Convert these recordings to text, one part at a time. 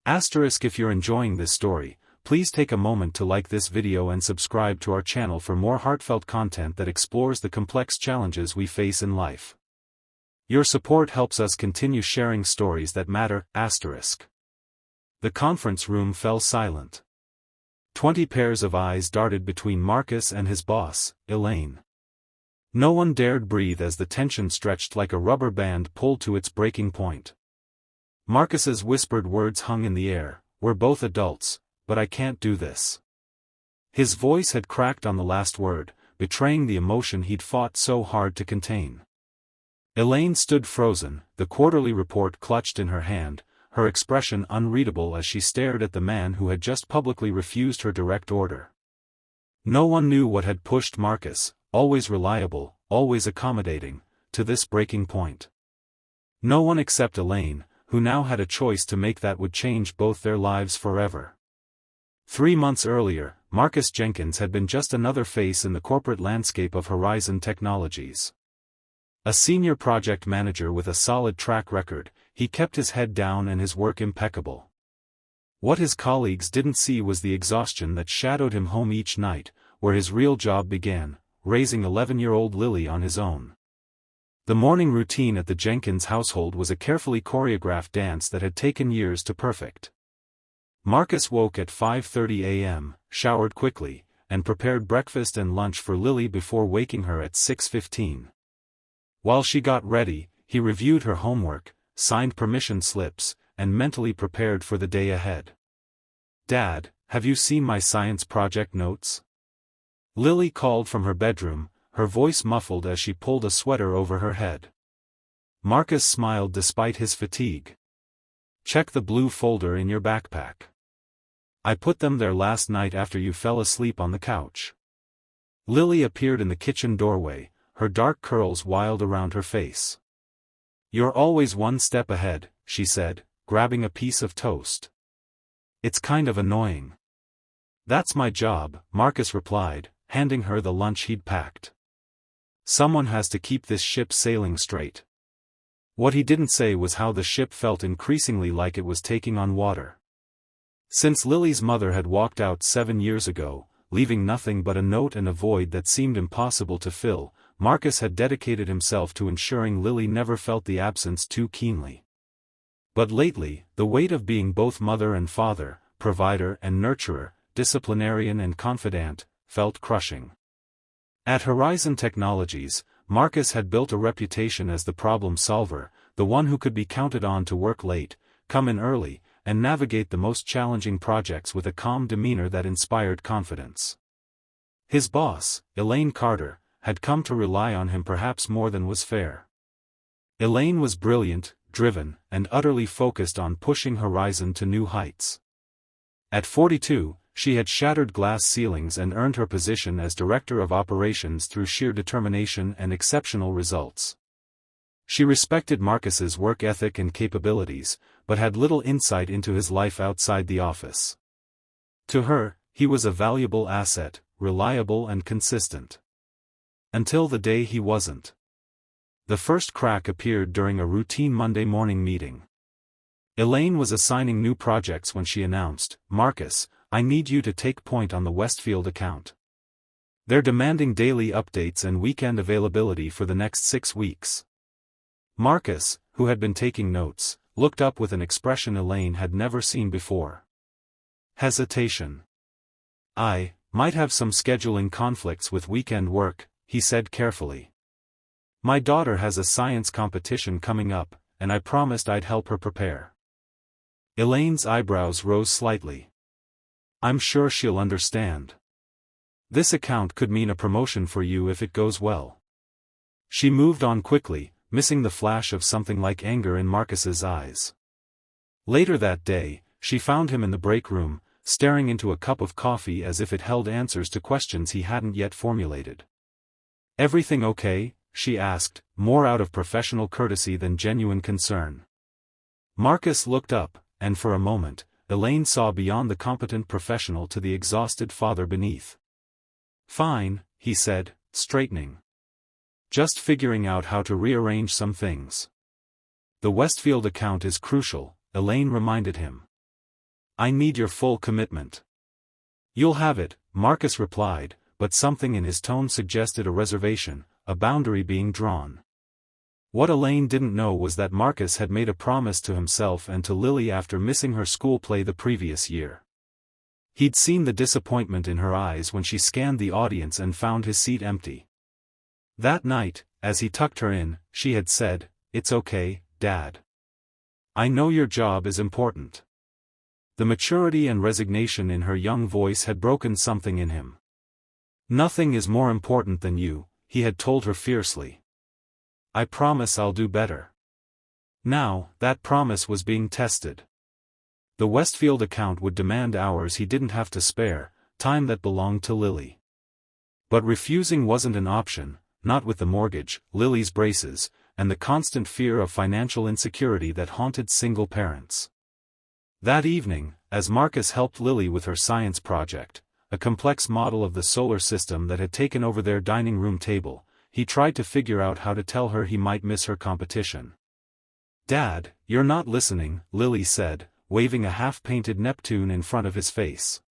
If you're enjoying this story, please take a moment to like this video and subscribe to our channel for more heartfelt content that explores the complex challenges we face in life. Your support helps us continue sharing stories that matter. The conference room fell silent. 20 pairs of eyes darted between Marcus and his boss, Elaine. No one dared breathe as the tension stretched like a rubber band pulled to its breaking point. Marcus's whispered words hung in the air, "We're both adults, but I can't do this." His voice had cracked on the last word, betraying the emotion he'd fought so hard to contain. Elaine stood frozen, the quarterly report clutched in her hand, her expression unreadable as she stared at the man who had just publicly refused her direct order. No one knew what had pushed Marcus, always reliable, always accommodating, to this breaking point. No one except Elaine, who now had a choice to make that would change both their lives forever. 3 months earlier, Marcus Jenkins had been just another face in the corporate landscape of Horizon Technologies. A senior project manager with a solid track record, he kept his head down and his work impeccable. What his colleagues didn't see was the exhaustion that shadowed him home each night, where his real job began, raising 11-year-old Lily on his own. The morning routine at the Jenkins household was a carefully choreographed dance that had taken years to perfect. Marcus woke at 5:30 a.m., showered quickly, and prepared breakfast and lunch for Lily before waking her at 6:15. While she got ready, he reviewed her homework, signed permission slips, and mentally prepared for the day ahead. "Dad, have you seen my science project notes?" Lily called from her bedroom, her voice muffled as she pulled a sweater over her head. Marcus smiled despite his fatigue. "Check the blue folder in your backpack. I put them there last night after you fell asleep on the couch." Lily appeared in the kitchen doorway, her dark curls wild around her face. "You're always one step ahead," she said, grabbing a piece of toast. "It's kind of annoying." "That's my job," Marcus replied, handing her the lunch he'd packed. "Someone has to keep this ship sailing straight." What he didn't say was how the ship felt increasingly like it was taking on water. Since Lily's mother had walked out 7 years ago, leaving nothing but a note and a void that seemed impossible to fill, Marcus had dedicated himself to ensuring Lily never felt the absence too keenly. But lately, the weight of being both mother and father, provider and nurturer, disciplinarian and confidant, felt crushing. At Horizon Technologies, Marcus had built a reputation as the problem solver, the one who could be counted on to work late, come in early, and navigate the most challenging projects with a calm demeanor that inspired confidence. His boss, Elaine Carter, had come to rely on him perhaps more than was fair. Elaine was brilliant, driven, and utterly focused on pushing Horizon to new heights. At 42, she had shattered glass ceilings and earned her position as Director of Operations through sheer determination and exceptional results. She respected Marcus's work ethic and capabilities, but had little insight into his life outside the office. To her, he was a valuable asset, reliable and consistent. Until the day he wasn't. The first crack appeared during a routine Monday morning meeting. Elaine was assigning new projects when she announced, "Marcus, I need you to take point on the Westfield account. They're demanding daily updates and weekend availability for the next 6 weeks." Marcus, who had been taking notes, looked up with an expression Elaine had never seen before. Hesitation. "I might have some scheduling conflicts with weekend work," he said carefully. "My daughter has a science competition coming up, and I promised I'd help her prepare." Elaine's eyebrows rose slightly. "I'm sure she'll understand. This account could mean a promotion for you if it goes well." She moved on quickly, missing the flash of something like anger in Marcus's eyes. Later that day, she found him in the break room, staring into a cup of coffee as if it held answers to questions he hadn't yet formulated. "Everything okay?" she asked, more out of professional courtesy than genuine concern. Marcus looked up, and for a moment, Elaine saw beyond the competent professional to the exhausted father beneath. "Fine," he said, straightening. "Just figuring out how to rearrange some things." "The Westfield account is crucial," Elaine reminded him. I need your full commitment. You'll have it, Marcus replied, but something in his tone suggested a reservation, a boundary being drawn. What Elaine didn't know was that Marcus had made a promise to himself and to Lily after missing her school play the previous year. He'd seen the disappointment in her eyes when she scanned the audience and found his seat empty. That night, as he tucked her in, she had said, "It's okay, Dad. I know your job is important." The maturity and resignation in her young voice had broken something in him. "Nothing is more important than you," he had told her fiercely. "I promise I'll do better." Now, that promise was being tested. The Westfield account would demand hours he didn't have to spare, time that belonged to Lily. But refusing wasn't an option, not with the mortgage, Lily's braces, and the constant fear of financial insecurity that haunted single parents. That evening, as Marcus helped Lily with her science project, a complex model of the solar system that had taken over their dining room table, he tried to figure out how to tell her he might miss her competition. "Dad, you're not listening," Lily said, waving a half-painted Neptune in front of his face.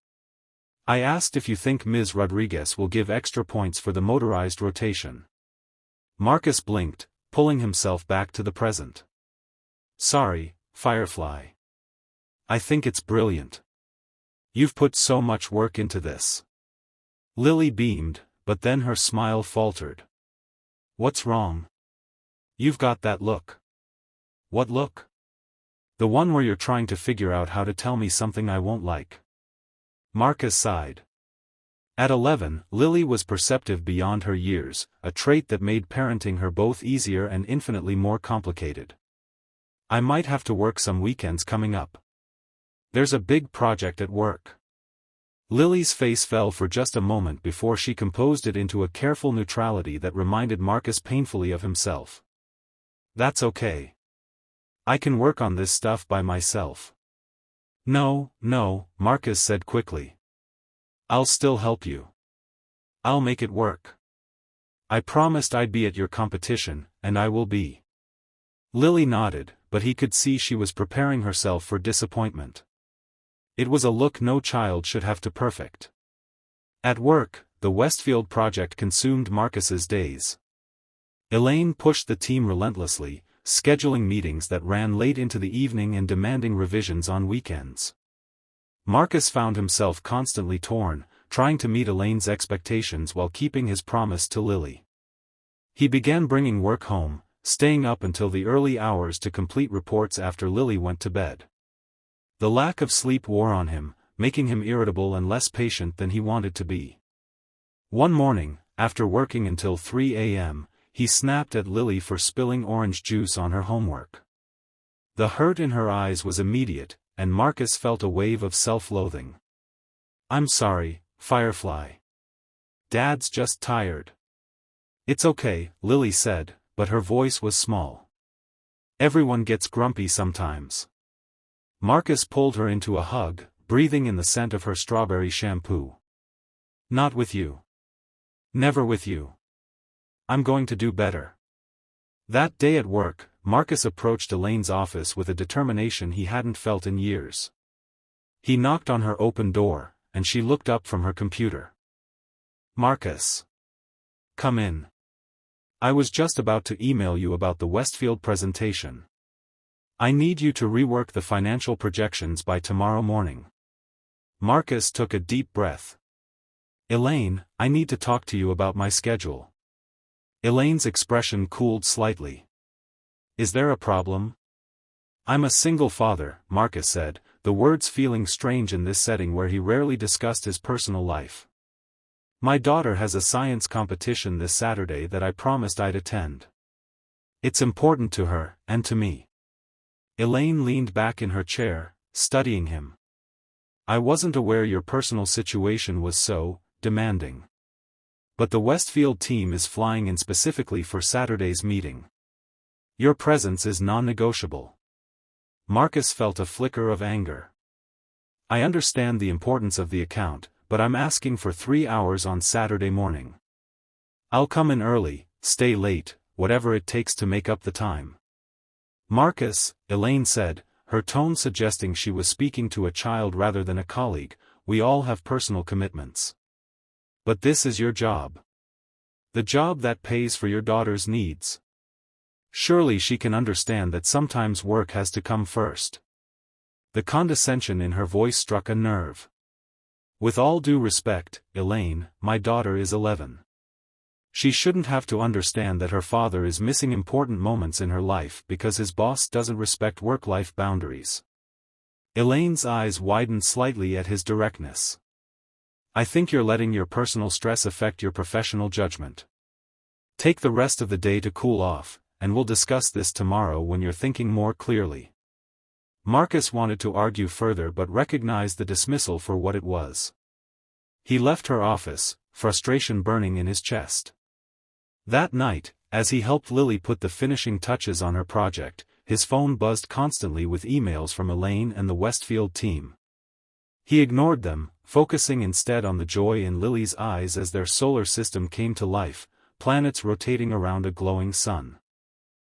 "I asked if you think Ms. Rodriguez will give extra points for the motorized rotation." Marcus blinked, pulling himself back to the present. "Sorry, Firefly. I think it's brilliant. You've put so much work into this." Lily beamed, but then her smile faltered. "What's wrong? You've got that look." "What look?" "The one where you're trying to figure out how to tell me something I won't like." Marcus sighed. At 11, Lily was perceptive beyond her years, a trait that made parenting her both easier and infinitely more complicated. "I might have to work some weekends coming up. There's a big project at work." Lily's face fell for just a moment before she composed it into a careful neutrality that reminded Marcus painfully of himself. "That's okay. I can work on this stuff by myself." No, Marcus said quickly. "I'll still help you. I'll make it work. I promised I'd be at your competition, and I will be." Lily nodded, but he could see she was preparing herself for disappointment. It was a look no child should have to perfect. At work, the Westfield project consumed Marcus's days. Elaine pushed the team relentlessly, scheduling meetings that ran late into the evening and demanding revisions on weekends. Marcus found himself constantly torn, trying to meet Elaine's expectations while keeping his promise to Lily. He began bringing work home, staying up until the early hours to complete reports after Lily went to bed. The lack of sleep wore on him, making him irritable and less patient than he wanted to be. One morning, after working until 3 a.m., he snapped at Lily for spilling orange juice on her homework. The hurt in her eyes was immediate, and Marcus felt a wave of self-loathing. "I'm sorry, Firefly. Dad's just tired." "It's okay," Lily said, but her voice was small. "Everyone gets grumpy sometimes." Marcus pulled her into a hug, breathing in the scent of her strawberry shampoo. "Not with you. Never with you. I'm going to do better." That day at work, Marcus approached Elaine's office with a determination he hadn't felt in years. He knocked on her open door, and she looked up from her computer. "Marcus. Come in. I was just about to email you about the Westfield presentation. I need you to rework the financial projections by tomorrow morning." Marcus took a deep breath. "Elaine, I need to talk to you about my schedule." Elaine's expression cooled slightly. "Is there a problem?" "I'm a single father," Marcus said, the words feeling strange in this setting where he rarely discussed his personal life. "My daughter has a science competition this Saturday that I promised I'd attend. It's important to her, and to me." Elaine leaned back in her chair, studying him. "I wasn't aware your personal situation was so demanding. But the Westfield team is flying in specifically for Saturday's meeting. Your presence is non-negotiable." Marcus felt a flicker of anger. "I understand the importance of the account, but I'm asking for 3 hours on Saturday morning. I'll come in early, stay late, whatever it takes to make up the time." "Marcus," Elaine said, her tone suggesting she was speaking to a child rather than a colleague. "We all have personal commitments. But this is your job. The job that pays for your daughter's needs. Surely she can understand that sometimes work has to come first." The condescension in her voice struck a nerve. "With all due respect, Elaine, my daughter is 11. She shouldn't have to understand that her father is missing important moments in her life because his boss doesn't respect work-life boundaries." Elaine's eyes widened slightly at his directness. "I think you're letting your personal stress affect your professional judgment. Take the rest of the day to cool off, and we'll discuss this tomorrow when you're thinking more clearly." Marcus wanted to argue further but recognized the dismissal for what it was. He left her office, frustration burning in his chest. That night, as he helped Lily put the finishing touches on her project, his phone buzzed constantly with emails from Elaine and the Westfield team. He ignored them, focusing instead on the joy in Lily's eyes as their solar system came to life, planets rotating around a glowing sun.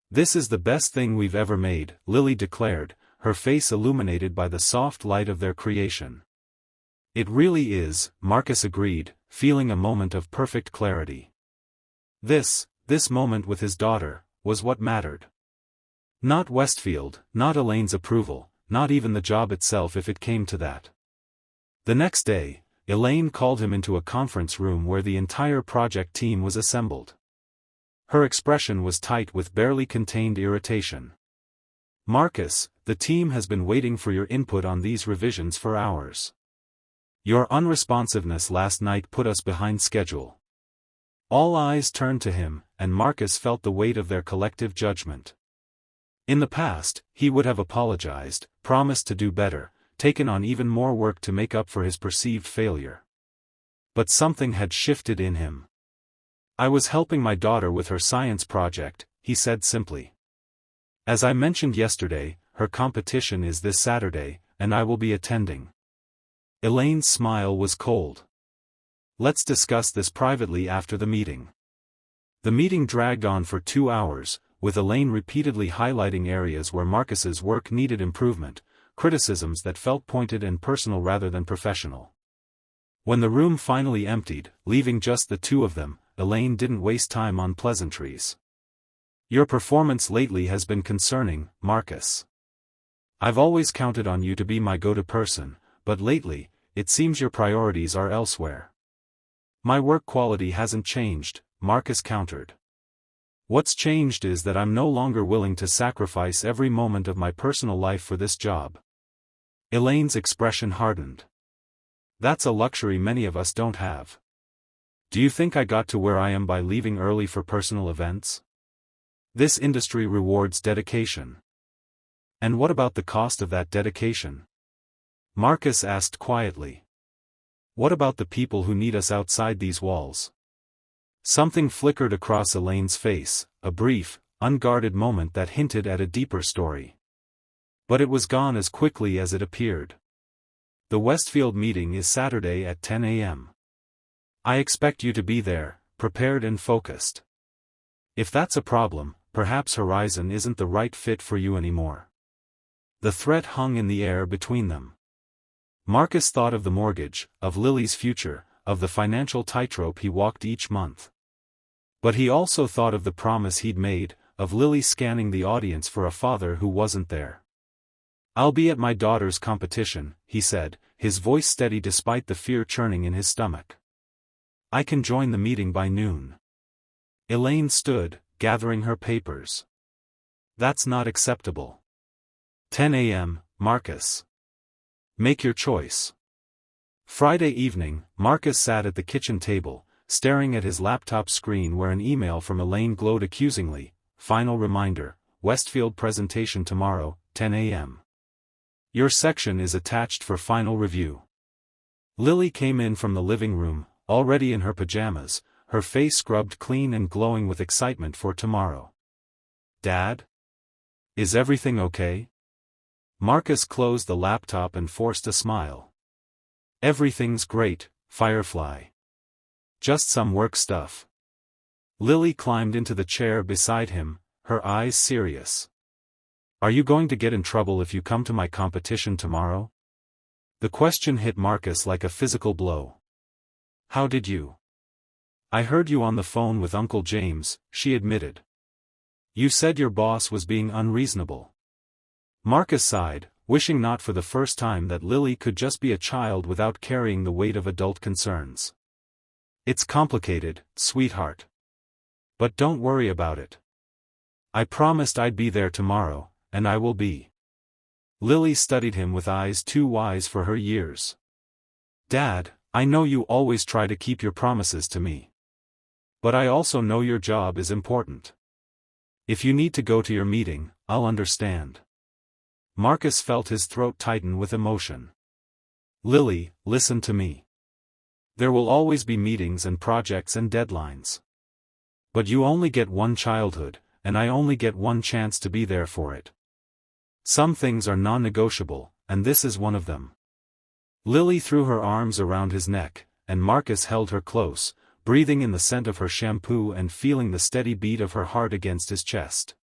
"This is the best thing we've ever made," Lily declared, her face illuminated by the soft light of their creation. "It really is," Marcus agreed, feeling a moment of perfect clarity. This moment with his daughter, was what mattered. Not Westfield, not Elaine's approval, not even the job itself if it came to that. The next day, Elaine called him into a conference room where the entire project team was assembled. Her expression was tight with barely contained irritation. "Marcus, the team has been waiting for your input on these revisions for hours. Your unresponsiveness last night put us behind schedule." All eyes turned to him, and Marcus felt the weight of their collective judgment. In the past, he would have apologized, promised to do better, taken on even more work to make up for his perceived failure. But something had shifted in him. "I was helping my daughter with her science project," he said simply. "As I mentioned yesterday, her competition is this Saturday, and I will be attending." Elaine's smile was cold. "Let's discuss this privately after the meeting." The meeting dragged on for 2 hours, with Elaine repeatedly highlighting areas where Marcus's work needed improvement, criticisms that felt pointed and personal rather than professional. When the room finally emptied, leaving just the two of them, Elaine didn't waste time on pleasantries. "Your performance lately has been concerning, Marcus. I've always counted on you to be my go-to person, but lately, it seems your priorities are elsewhere." "My work quality hasn't changed," Marcus countered. "What's changed is that I'm no longer willing to sacrifice every moment of my personal life for this job." Elaine's expression hardened. "That's a luxury many of us don't have. Do you think I got to where I am by leaving early for personal events? This industry rewards dedication." "And what about the cost of that dedication?" Marcus asked quietly. "What about the people who need us outside these walls?" Something flickered across Elaine's face, a brief, unguarded moment that hinted at a deeper story. But it was gone as quickly as it appeared. "The Westfield meeting is Saturday at 10 a.m. I expect you to be there, prepared and focused. If that's a problem, perhaps Horizon isn't the right fit for you anymore." The threat hung in the air between them. Marcus thought of the mortgage, of Lily's future, of the financial tightrope he walked each month. But he also thought of the promise he'd made, of Lily scanning the audience for a father who wasn't there. "I'll be at my daughter's competition," he said, his voice steady despite the fear churning in his stomach. "I can join the meeting by noon." Elaine stood, gathering her papers. "That's not acceptable. 10 a.m., Marcus. Make your choice." Friday evening, Marcus sat at the kitchen table, staring at his laptop screen where an email from Elaine glowed accusingly. "Final reminder, Westfield presentation tomorrow, 10 a.m. Your section is attached for final review." Lily came in from the living room, already in her pajamas, her face scrubbed clean and glowing with excitement for tomorrow. "Dad? Is everything okay?" Marcus closed the laptop and forced a smile. "Everything's great, Firefly. Just some work stuff." Lily climbed into the chair beside him, her eyes serious. Are you going to get in trouble if you come to my competition tomorrow? The question hit Marcus like a physical blow. How did you? I heard you on the phone with Uncle James, she admitted. You said your boss was being unreasonable. Marcus sighed, wishing not for the first time that Lily could just be a child without carrying the weight of adult concerns. It's complicated, sweetheart. But don't worry about it. I promised I'd be there tomorrow, and I will be. Lily studied him with eyes too wise for her years. Dad, I know you always try to keep your promises to me. But I also know your job is important. If you need to go to your meeting, I'll understand. Marcus felt his throat tighten with emotion. Lily, listen to me. There will always be meetings and projects and deadlines. But you only get one childhood, and I only get one chance to be there for it. Some things are non-negotiable, and this is one of them. Lily threw her arms around his neck, and Marcus held her close, breathing in the scent of her shampoo and feeling the steady beat of her heart against his chest.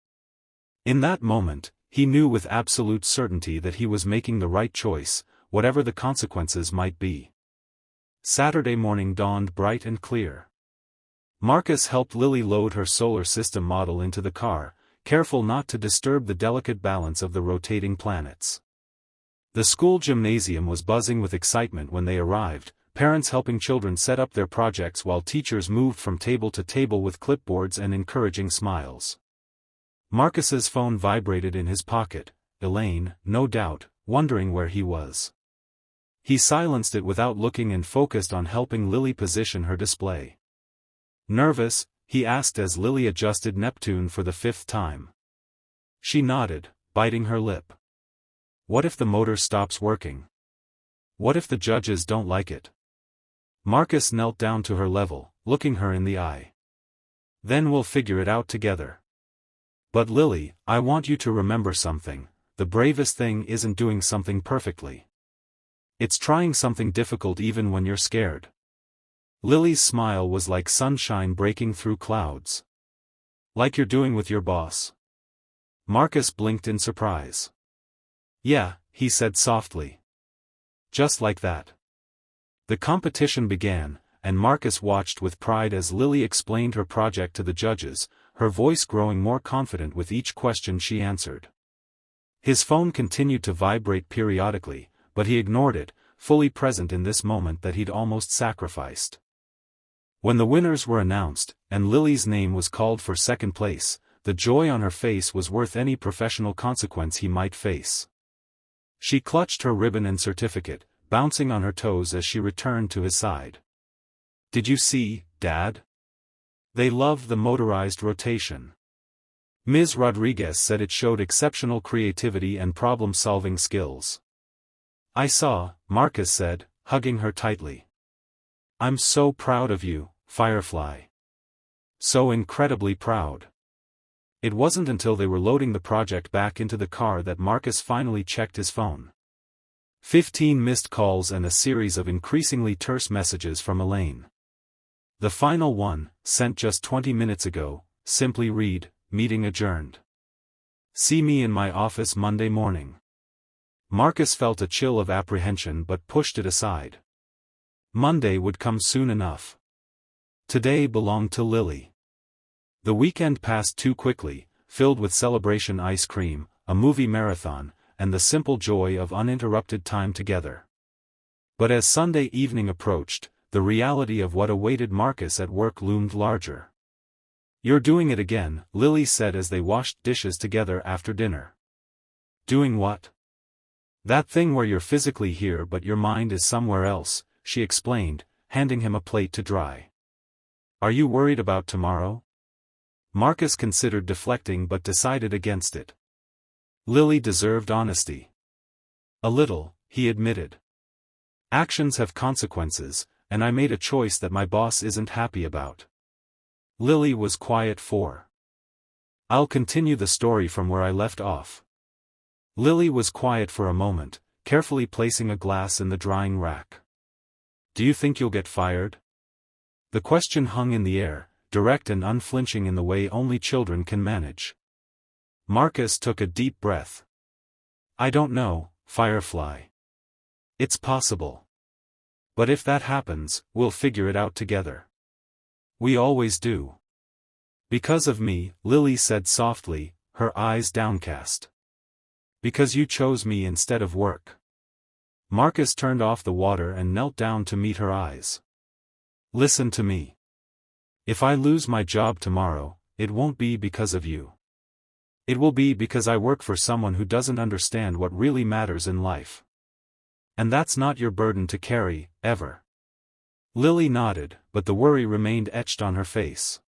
In that moment, he knew with absolute certainty that he was making the right choice, whatever the consequences might be. Saturday morning dawned bright and clear. Marcus helped Lily load her solar system model into the car, careful not to disturb the delicate balance of the rotating planets. The school gymnasium was buzzing with excitement when they arrived, parents helping children set up their projects while teachers moved from table to table with clipboards and encouraging smiles. Marcus's phone vibrated in his pocket, Elaine, no doubt, wondering where he was. He silenced it without looking and focused on helping Lily position her display. Nervous? He asked as Lily adjusted Neptune for the 5th time. She nodded, biting her lip. What if the motor stops working? What if the judges don't like it? Marcus knelt down to her level, looking her in the eye. Then we'll figure it out together. But Lily, I want you to remember something, the bravest thing isn't doing something perfectly. It's trying something difficult even when you're scared. Lily's smile was like sunshine breaking through clouds. Like you're doing with your boss. Marcus blinked in surprise. Yeah, he said softly. Just like that. The competition began, and Marcus watched with pride as Lily explained her project to the judges, her voice growing more confident with each question she answered. His phone continued to vibrate periodically, but he ignored it, fully present in this moment that he'd almost sacrificed. When the winners were announced, and Lily's name was called for second place, the joy on her face was worth any professional consequence he might face. She clutched her ribbon and certificate, bouncing on her toes as she returned to his side. Did you see, Dad? They loved the motorized rotation. Ms. Rodriguez said it showed exceptional creativity and problem-solving skills. I saw, Marcus said, hugging her tightly. I'm so proud of you, Firefly. So incredibly proud. It wasn't until they were loading the project back into the car that Marcus finally checked his phone. 15 missed calls and a series of increasingly terse messages from Elaine. The final one, sent just 20 minutes ago, simply read, meeting adjourned. See me in my office Monday morning. Marcus felt a chill of apprehension but pushed it aside. Monday would come soon enough. Today belonged to Lily. The weekend passed too quickly, filled with celebration ice cream, a movie marathon, and the simple joy of uninterrupted time together. But as Sunday evening approached, the reality of what awaited Marcus at work loomed larger. You're doing it again, Lily said as they washed dishes together after dinner. Doing what? That thing where you're physically here but your mind is somewhere else, she explained, handing him a plate to dry. Are you worried about tomorrow? Marcus considered deflecting but decided against it. Lily deserved honesty. A little, he admitted. Actions have consequences, and I made a choice that my boss isn't happy about. Lily was quiet for. I'll continue the story from where I left off. Lily was quiet for a moment, carefully placing a glass in the drying rack. Do you think you'll get fired? The question hung in the air, direct and unflinching in the way only children can manage. Marcus took a deep breath. I don't know, Firefly. It's possible. But if that happens, we'll figure it out together. We always do. Because of me, Lily said softly, her eyes downcast. Because you chose me instead of work. Marcus turned off the water and knelt down to meet her eyes. Listen to me. If I lose my job tomorrow, it won't be because of you. It will be because I work for someone who doesn't understand what really matters in life. And that's not your burden to carry, ever. Lily nodded, but the worry remained etched on her face.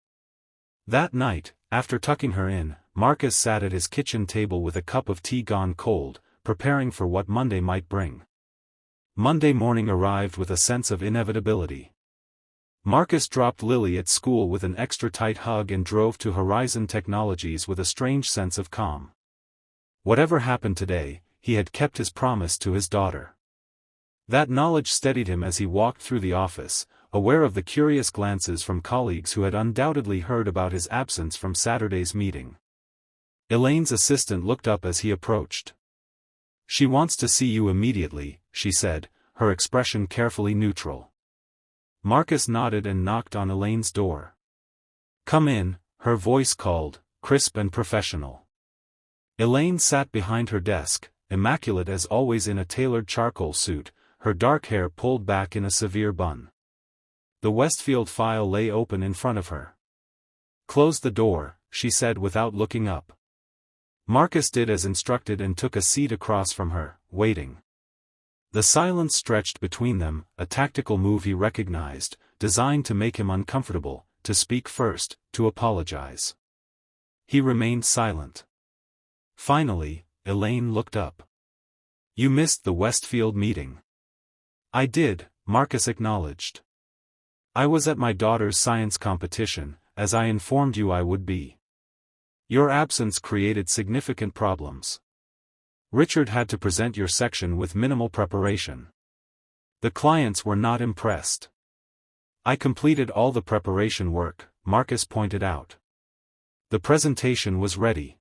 That night, after tucking her in, Marcus sat at his kitchen table with a cup of tea gone cold, preparing for what Monday might bring. Monday morning arrived with a sense of inevitability. Marcus dropped Lily at school with an extra tight hug and drove to Horizon Technologies with a strange sense of calm. Whatever happened today, he had kept his promise to his daughter. That knowledge steadied him as he walked through the office, aware of the curious glances from colleagues who had undoubtedly heard about his absence from Saturday's meeting. Elaine's assistant looked up as he approached. She wants to see you immediately, she said, her expression carefully neutral. Marcus nodded and knocked on Elaine's door. Come in, her voice called, crisp and professional. Elaine sat behind her desk, immaculate as always in a tailored charcoal suit, her dark hair pulled back in a severe bun. The Westfield file lay open in front of her. Close the door, she said without looking up. Marcus did as instructed and took a seat across from her, waiting. The silence stretched between them, a tactical move he recognized, designed to make him uncomfortable, to speak first, to apologize. He remained silent. Finally, Elaine looked up. You missed the Westfield meeting. I did, Marcus acknowledged. I was at my daughter's science competition, as I informed you I would be. Your absence created significant problems. Richard had to present your section with minimal preparation. The clients were not impressed. I completed all the preparation work, Marcus pointed out. The presentation was ready.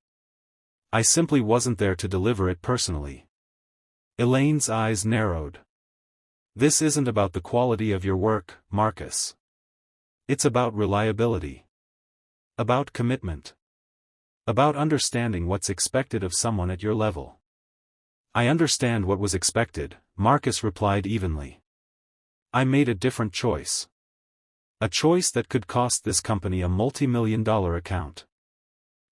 I simply wasn't there to deliver it personally. Elaine's eyes narrowed. This isn't about the quality of your work, Marcus. It's about reliability. About commitment. About understanding what's expected of someone at your level. I understand what was expected, Marcus replied evenly. I made a different choice. A choice that could cost this company a multi-million-dollar account.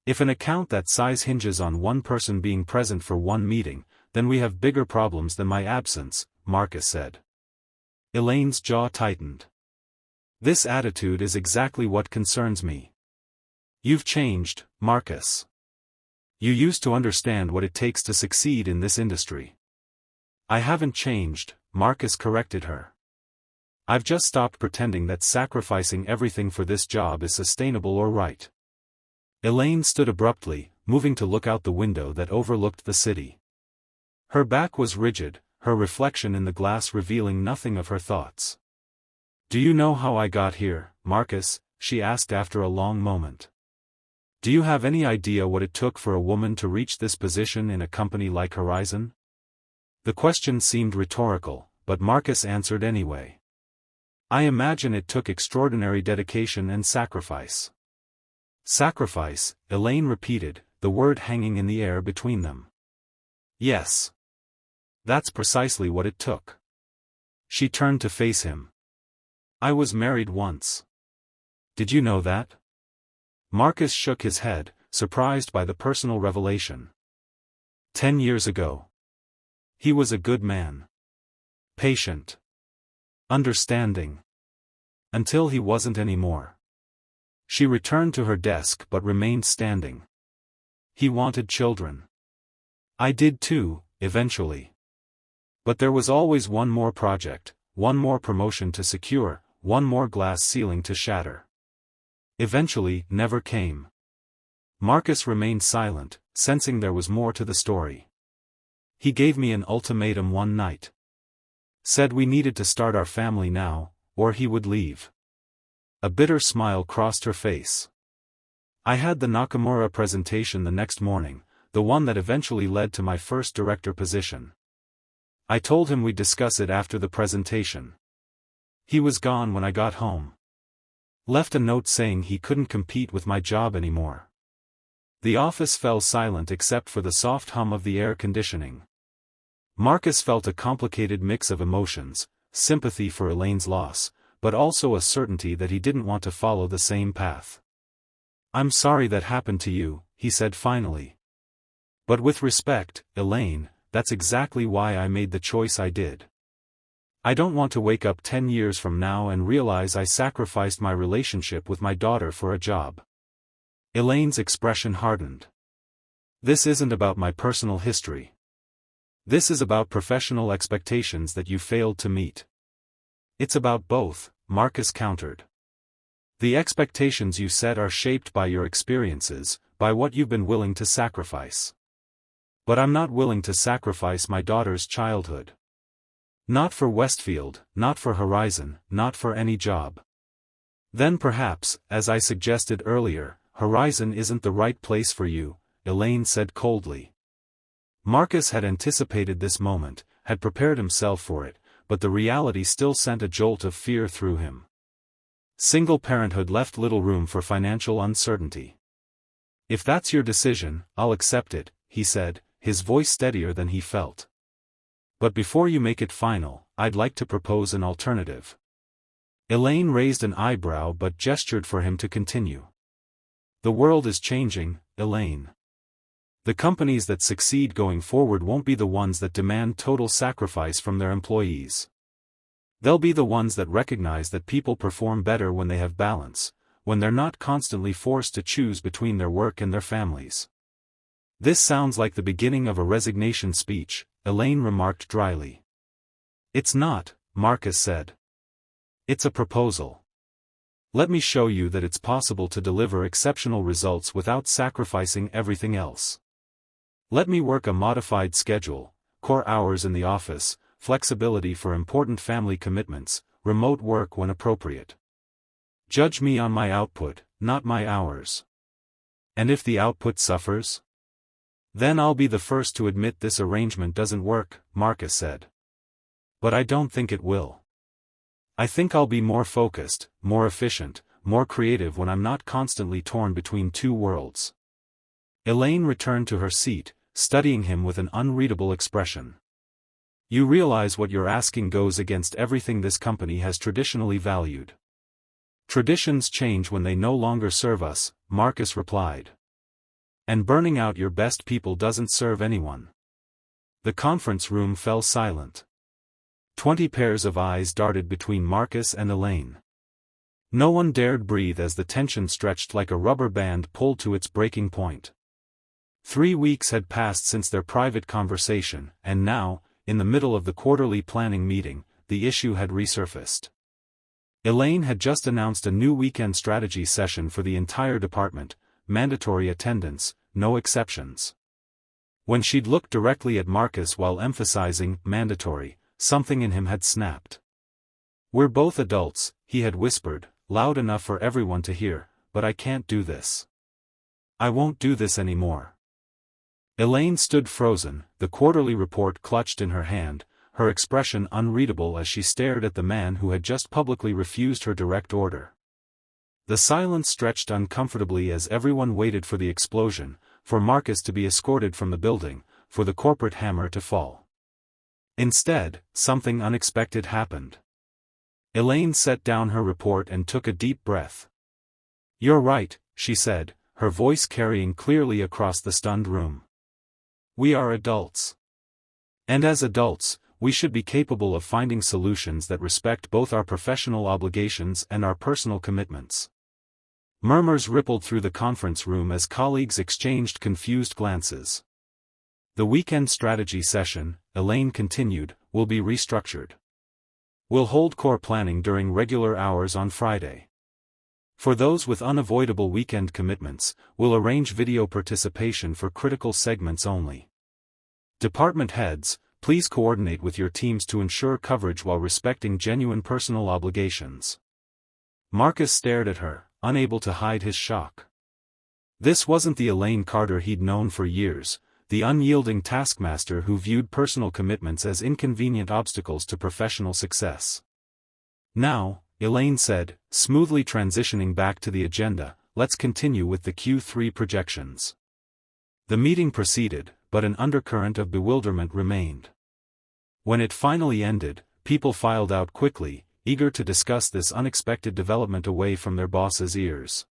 If an account that size hinges on one person being present for one meeting, then we have bigger problems than my absence, Marcus said. Elaine's jaw tightened. This attitude is exactly what concerns me. You've changed, Marcus. You used to understand what it takes to succeed in this industry. I haven't changed, Marcus corrected her. I've just stopped pretending that sacrificing everything for this job is sustainable or right. Elaine stood abruptly, moving to look out the window that overlooked the city. Her back was rigid, her reflection in the glass revealing nothing of her thoughts. Do you know how I got here, Marcus? She asked after a long moment. Do you have any idea what it took for a woman to reach this position in a company like Horizon? The question seemed rhetorical, but Marcus answered anyway. I imagine it took extraordinary dedication and sacrifice. Sacrifice, Elaine repeated, the word hanging in the air between them. Yes. That's precisely what it took. She turned to face him. I was married once. Did you know that? Marcus shook his head, surprised by the personal revelation. 10 years ago. He was a good man. Patient. Understanding. Until he wasn't anymore. She returned to her desk but remained standing. He wanted children. I did too, eventually. But there was always one more project, one more promotion to secure, one more glass ceiling to shatter. Eventually, never came. Marcus remained silent, sensing there was more to the story. He gave me an ultimatum one night. Said we needed to start our family now, or he would leave. A bitter smile crossed her face. I had the Nakamura presentation the next morning, the one that eventually led to my first director position. I told him we'd discuss it after the presentation. He was gone when I got home. Left a note saying he couldn't compete with my job anymore. The office fell silent except for the soft hum of the air conditioning. Marcus felt a complicated mix of emotions, sympathy for Elaine's loss, but also a certainty that he didn't want to follow the same path. "I'm sorry that happened to you," he said finally. "But with respect, Elaine, that's exactly why I made the choice I did. I don't want to wake up 10 years from now and realize I sacrificed my relationship with my daughter for a job." Elaine's expression hardened. "This isn't about my personal history. This is about professional expectations that you failed to meet." "It's about both," Marcus countered. "The expectations you set are shaped by your experiences, by what you've been willing to sacrifice. But I'm not willing to sacrifice my daughter's childhood. Not for Westfield, not for Horizon, not for any job." "Then perhaps, as I suggested earlier, Horizon isn't the right place for you," Elaine said coldly. Marcus had anticipated this moment, had prepared himself for it, but the reality still sent a jolt of fear through him. Single parenthood left little room for financial uncertainty. "If that's your decision, I'll accept it," he said, his voice steadier than he felt. "But before you make it final, I'd like to propose an alternative." Elaine raised an eyebrow but gestured for him to continue. "The world is changing, Elaine. The companies that succeed going forward won't be the ones that demand total sacrifice from their employees. They'll be the ones that recognize that people perform better when they have balance, when they're not constantly forced to choose between their work and their families." "This sounds like the beginning of a resignation speech," Elaine remarked dryly. "It's not," Marcus said. "It's a proposal. Let me show you that it's possible to deliver exceptional results without sacrificing everything else. Let me work a modified schedule, core hours in the office, flexibility for important family commitments, remote work when appropriate. Judge me on my output, not my hours. And if the output suffers? Then I'll be the first to admit this arrangement doesn't work," Marcus said. "But I don't think it will. I think I'll be more focused, more efficient, more creative when I'm not constantly torn between two worlds." Elaine returned to her seat, studying him with an unreadable expression. "You realize what you're asking goes against everything this company has traditionally valued." "Traditions change when they no longer serve us," Marcus replied. "And burning out your best people doesn't serve anyone." The conference room fell silent. 20 pairs of eyes darted between Marcus and Elaine. No one dared breathe as the tension stretched like a rubber band pulled to its breaking point. 3 weeks had passed since their private conversation, and now, in the middle of the quarterly planning meeting, the issue had resurfaced. Elaine had just announced a new weekend strategy session for the entire department, mandatory attendance, no exceptions. When she'd looked directly at Marcus while emphasizing mandatory, something in him had snapped. "We're both adults," he had whispered, loud enough for everyone to hear, "but I can't do this. I won't do this anymore." Elaine stood frozen, the quarterly report clutched in her hand, her expression unreadable as she stared at the man who had just publicly refused her direct order. The silence stretched uncomfortably as everyone waited for the explosion, for Marcus to be escorted from the building, for the corporate hammer to fall. Instead, something unexpected happened. Elaine set down her report and took a deep breath. "You're right," she said, her voice carrying clearly across the stunned room. "We are adults. And as adults, we should be capable of finding solutions that respect both our professional obligations and our personal commitments." Murmurs rippled through the conference room as colleagues exchanged confused glances. "The weekend strategy session," Elaine continued, "will be restructured. We'll hold core planning during regular hours on Friday. For those with unavoidable weekend commitments, we'll arrange video participation for critical segments only. Department heads, please coordinate with your teams to ensure coverage while respecting genuine personal obligations." Marcus stared at her, unable to hide his shock. This wasn't the Elaine Carter he'd known for years, the unyielding taskmaster who viewed personal commitments as inconvenient obstacles to professional success. Now, Elaine said, smoothly transitioning back to the agenda, let's continue with the Q3 projections. The meeting proceeded, but an undercurrent of bewilderment remained. When it finally ended, people filed out quickly, eager to discuss this unexpected development away from their boss's ears.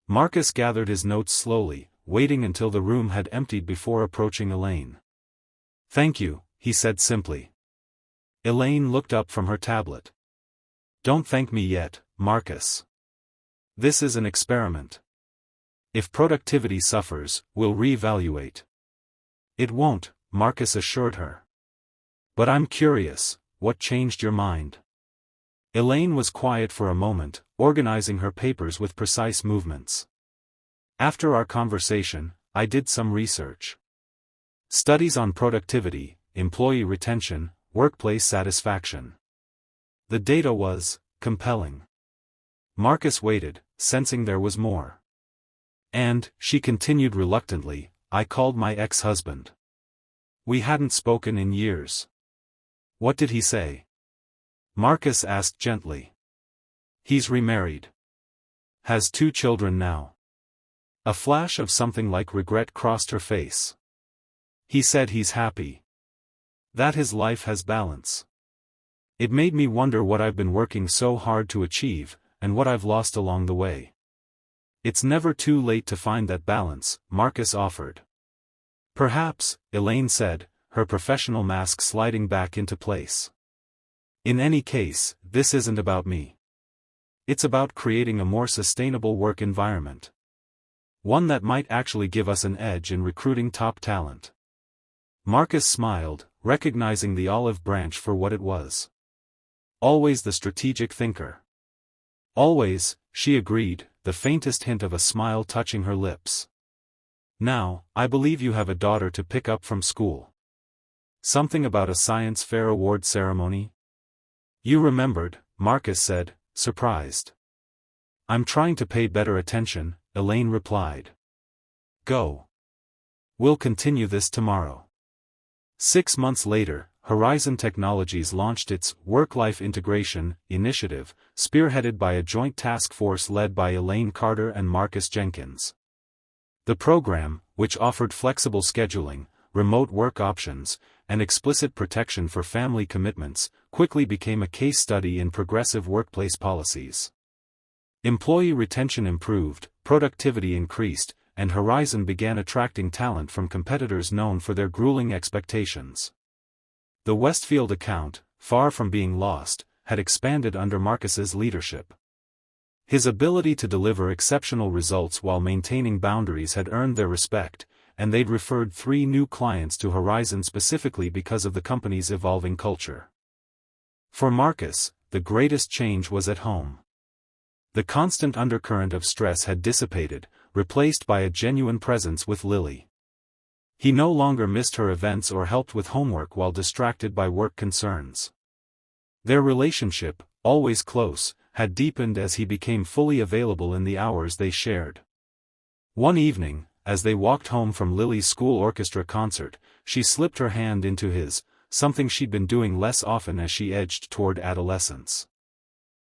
Marcus gathered his notes slowly, waiting until the room had emptied before approaching Elaine. "Thank you," he said simply. Elaine looked up from her tablet. "Don't thank me yet, Marcus. This is an experiment. If productivity suffers, we'll reevaluate." "It won't," Marcus assured her. "But I'm curious, what changed your mind?" Elaine was quiet for a moment, organizing her papers with precise movements. "After our conversation, I did some research. Studies on productivity, employee retention, workplace satisfaction. The data was compelling." Marcus waited, sensing there was more. "And," she continued reluctantly, "I called my ex-husband. We hadn't spoken in years." "What did he say?" Marcus asked gently. "He's remarried. Has 2 children now." A flash of something like regret crossed her face. "He said he's happy. That his life has balance. It made me wonder what I've been working so hard to achieve, and what I've lost along the way." "It's never too late to find that balance," Marcus offered. "Perhaps," Elaine said, her professional mask sliding back into place. "In any case, this isn't about me. It's about creating a more sustainable work environment. One that might actually give us an edge in recruiting top talent." Marcus smiled, recognizing the olive branch for what it was. Always the strategic thinker. "Always," she agreed, the faintest hint of a smile touching her lips. "Now, I believe you have a daughter to pick up from school. Something about a science fair award ceremony?" "You remembered," Marcus said, surprised. "I'm trying to pay better attention," Elaine replied. "Go. We'll continue this tomorrow." 6 months later, Horizon Technologies launched its Work-Life Integration initiative, spearheaded by a joint task force led by Elaine Carter and Marcus Jenkins. The program, which offered flexible scheduling, remote work options, and explicit protection for family commitments, quickly became a case study in progressive workplace policies. Employee retention improved, productivity increased, and Horizon began attracting talent from competitors known for their grueling expectations. The Westfield account, far from being lost, had expanded under Marcus's leadership. His ability to deliver exceptional results while maintaining boundaries had earned their respect, and they'd referred 3 new clients to Horizon specifically because of the company's evolving culture. For Marcus, the greatest change was at home. The constant undercurrent of stress had dissipated, replaced by a genuine presence with Lily. He no longer missed her events or helped with homework while distracted by work concerns. Their relationship, always close, had deepened as he became fully available in the hours they shared. One evening, as they walked home from Lily's school orchestra concert, she slipped her hand into his, something she'd been doing less often as she edged toward adolescence.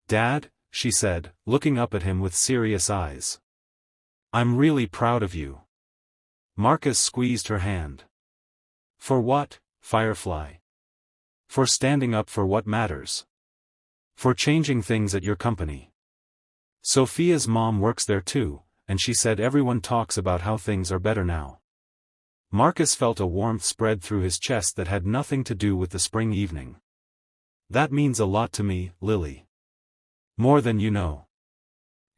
"Dad," she said, looking up at him with serious eyes. "I'm really proud of you." Marcus squeezed her hand. "For what, Firefly?" "For standing up for what matters. For changing things at your company. Sophia's mom works there too, and she said everyone talks about how things are better now." Marcus felt a warmth spread through his chest that had nothing to do with the spring evening. "That means a lot to me, Lily. More than you know."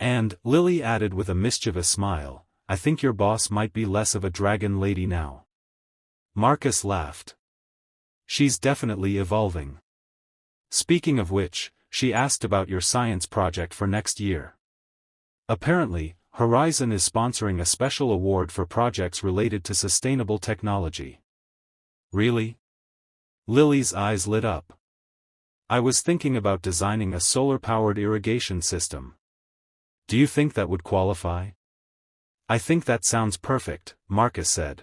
And, Lily added with a mischievous smile, "I think your boss might be less of a dragon lady now." Marcus laughed. "She's definitely evolving. Speaking of which, she asked about your science project for next year. Apparently, Horizon is sponsoring a special award for projects related to sustainable technology." "Really?" Lily's eyes lit up. "I was thinking about designing a solar-powered irrigation system. Do you think that would qualify?" I think that sounds perfect, Marcus said.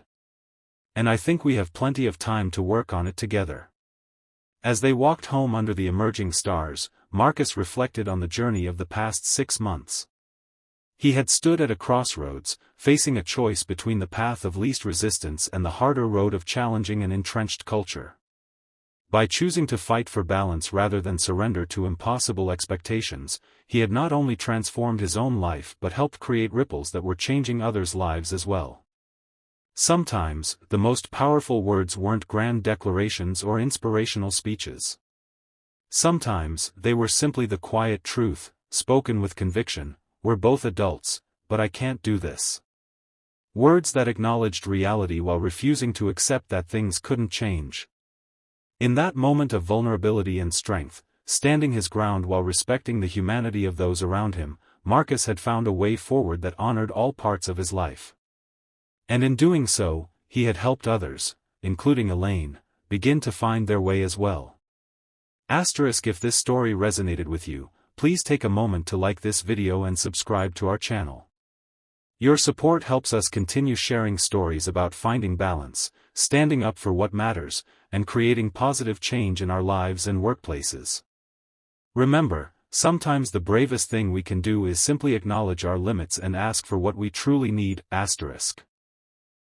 And I think we have plenty of time to work on it together. As they walked home under the emerging stars, Marcus reflected on the journey of the past 6 months. He had stood at a crossroads, facing a choice between the path of least resistance and the harder road of challenging an entrenched culture. By choosing to fight for balance rather than surrender to impossible expectations, he had not only transformed his own life but helped create ripples that were changing others' lives as well. Sometimes, the most powerful words weren't grand declarations or inspirational speeches. Sometimes, they were simply the quiet truth, spoken with conviction: "We're both adults, but I can't do this." Words that acknowledged reality while refusing to accept that things couldn't change. In that moment of vulnerability and strength, standing his ground while respecting the humanity of those around him, Marcus had found a way forward that honored all parts of his life. And in doing so, he had helped others, including Elaine, begin to find their way as well. If this story resonated with you, please take a moment to like this video and subscribe to our channel. Your support helps us continue sharing stories about finding balance, standing up for what matters, and creating positive change in our lives and workplaces. Remember, sometimes the bravest thing we can do is simply acknowledge our limits and ask for what we truly need.